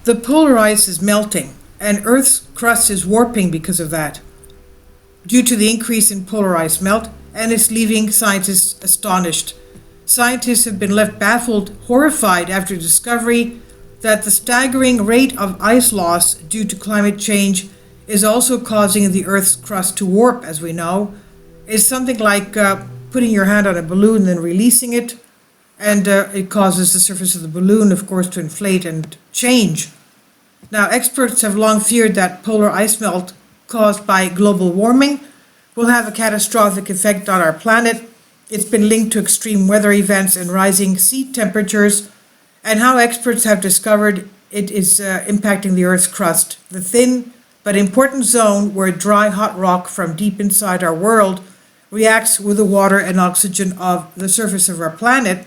The polar ice is melting, and Earth's crust is warping because of that, due to the increase in polar ice melt, and it's leaving scientists astonished. Scientists have been left baffled, horrified after discovery that the staggering rate of ice loss due to climate change is also causing the Earth's crust to warp, as we know. It's something like putting your hand on a balloon and then releasing it, and it causes the surface of the balloon, of course, to inflate and change. Now, experts have long feared that polar ice melt caused by global warming will have a catastrophic effect on our planet. It's been linked to extreme weather events and rising sea temperatures, and how experts have discovered it is impacting the Earth's crust, the thin but important zone where dry hot rock from deep inside our world reacts with the water and oxygen of the surface of our planet.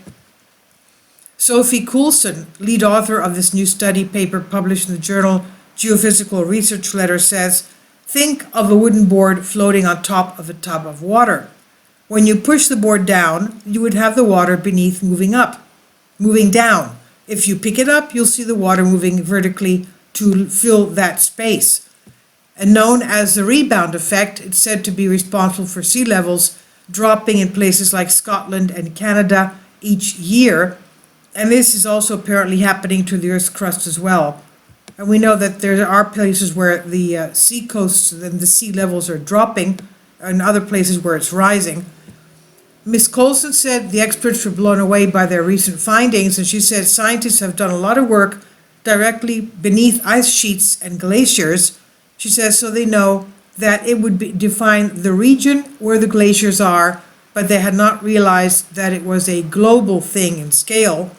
Sophie Coulson, lead author of this new study paper published in the journal Geophysical Research Letter, says, think of a wooden board floating on top of a tub of water. When you push the board down, you would have the water beneath moving down. If you pick it up, you'll see the water moving vertically to fill that space. And known as the rebound effect, it's said to be responsible for sea levels dropping in places like Scotland and Canada each year. And this is also apparently happening to the Earth's crust as well. And we know that there are places where the sea coasts and the sea levels are dropping, and other places where it's rising. Ms. Coulson said the experts were blown away by their recent findings, and she said scientists have done a lot of work directly beneath ice sheets and glaciers. She says so they know that it would define the region where the glaciers are, but they had not realized that it was a global thing in scale.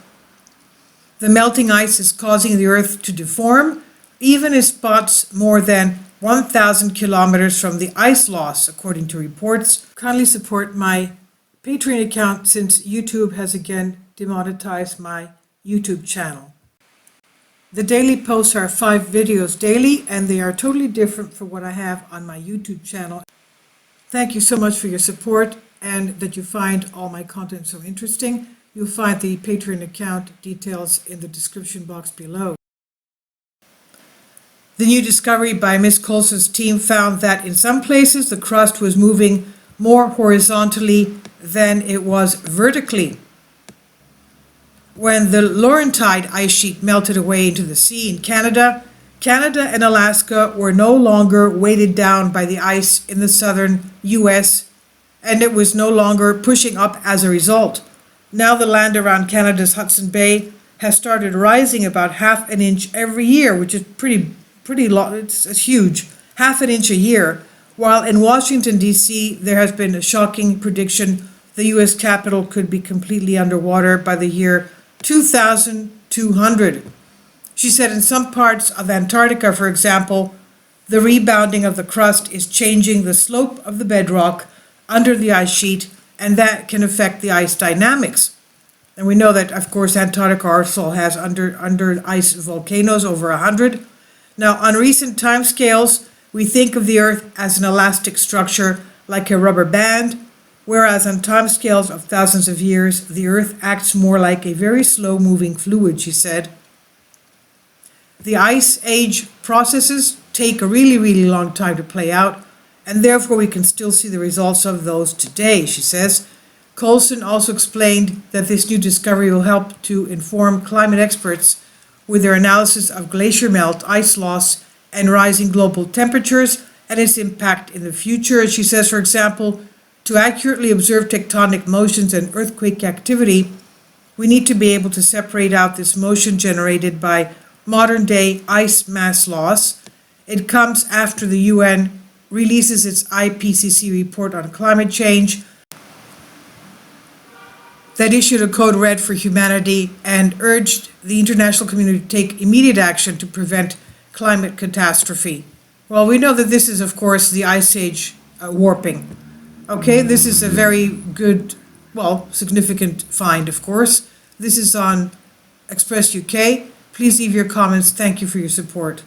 The melting ice is causing the Earth to deform, even in spots more than 1,000 kilometers from the ice loss, according to reports. Kindly support my Patreon account since YouTube has again demonetized my YouTube channel. The daily posts are 5 videos daily, and they are totally different from what I have on my YouTube channel. Thank you so much for your support and that you find all my content so interesting. You'll find the Patreon account details in the description box below. The new discovery by Ms. Coulson's team found that in some places the crust was moving more horizontally than it was vertically. When the Laurentide ice sheet melted away into the sea in Canada, Canada and Alaska were no longer weighted down by the ice in the southern US, and it was no longer pushing up as a result. Now the land around Canada's Hudson Bay has started rising about half an inch every year, which is pretty it's huge, half an inch a year. While in Washington, D.C., there has been a shocking prediction the U.S. Capitol could be completely underwater by the year 2200. She said in some parts of Antarctica, for example, the rebounding of the crust is changing the slope of the bedrock under the ice sheet, and that can affect the ice dynamics. And we know that, of course, Antarctica also has under ice volcanoes, over 100. Now, on recent timescales, we think of the Earth as an elastic structure like a rubber band, whereas on timescales of thousands of years, the Earth acts more like a very slow-moving fluid, she said. The ice age processes take a really long time to play out, and therefore we can still see the results of those today, she says. Coulson also explained that this new discovery will help to inform climate experts with their analysis of glacier melt, ice loss, and rising global temperatures and its impact in the future. She says, for example, to accurately observe tectonic motions and earthquake activity, we need to be able to separate out this motion generated by modern-day ice mass loss. It comes after the UN releases its IPCC report on climate change that issued a code red for humanity and urged the international community to take immediate action to prevent climate catastrophe. Well, we know that this is, of course, the ice age warping. Okay, this is a very good, significant find, of course. This is on Express UK. Please leave your comments. Thank you for your support.